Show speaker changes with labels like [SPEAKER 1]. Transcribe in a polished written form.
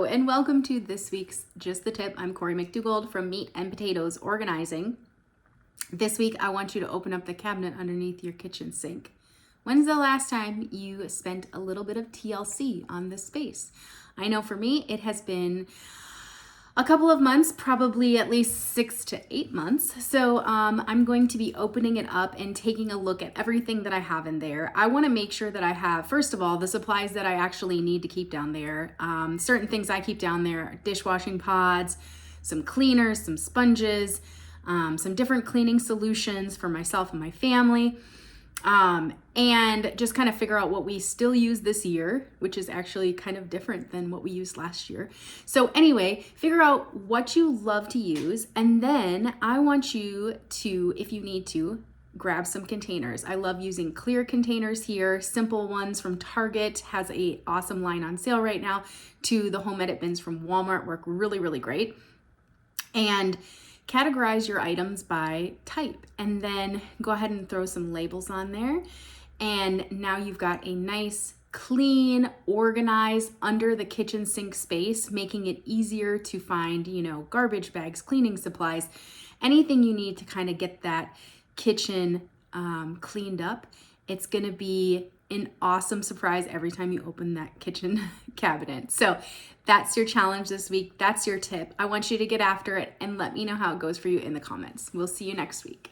[SPEAKER 1] Hello, and welcome to this week's Just the Tip. I'm Corey McDougald from Meat and Potatoes Organizing. This week, I want you to open up the cabinet underneath your kitchen sink. When's the last time you spent a little bit of TLC on this space? I know for me, it has been a couple of months, probably at least 6 to 8 months. So I'm going to be opening it up and taking a look at everything that I have in there. I want to make sure that I have, first of all, the supplies that I actually need to keep down there. Certain things I keep down there are dishwashing pods, some cleaners, some sponges, some different cleaning solutions for myself and my family. And just kind of figure out what we still use this year, which is actually kind of different than what we used last year. So anyway, figure out what you love to use. And then I want you to, if you need to, grab some containers. I love using clear containers here. Simple ones from Target has a awesome line on sale right now, to the home edit bins from Walmart work really, really great. And categorize your items by type, and then go ahead and throw some labels on there. And now you've got a nice, clean, organized under the kitchen sink space, making it easier to find, garbage bags, cleaning supplies, anything you need to kind of get that kitchen cleaned up. It's gonna be an awesome surprise every time you open that kitchen cabinet. So that's your challenge this week. That's your tip. I want you to get after it and let me know how it goes for you in the comments. We'll see you next week.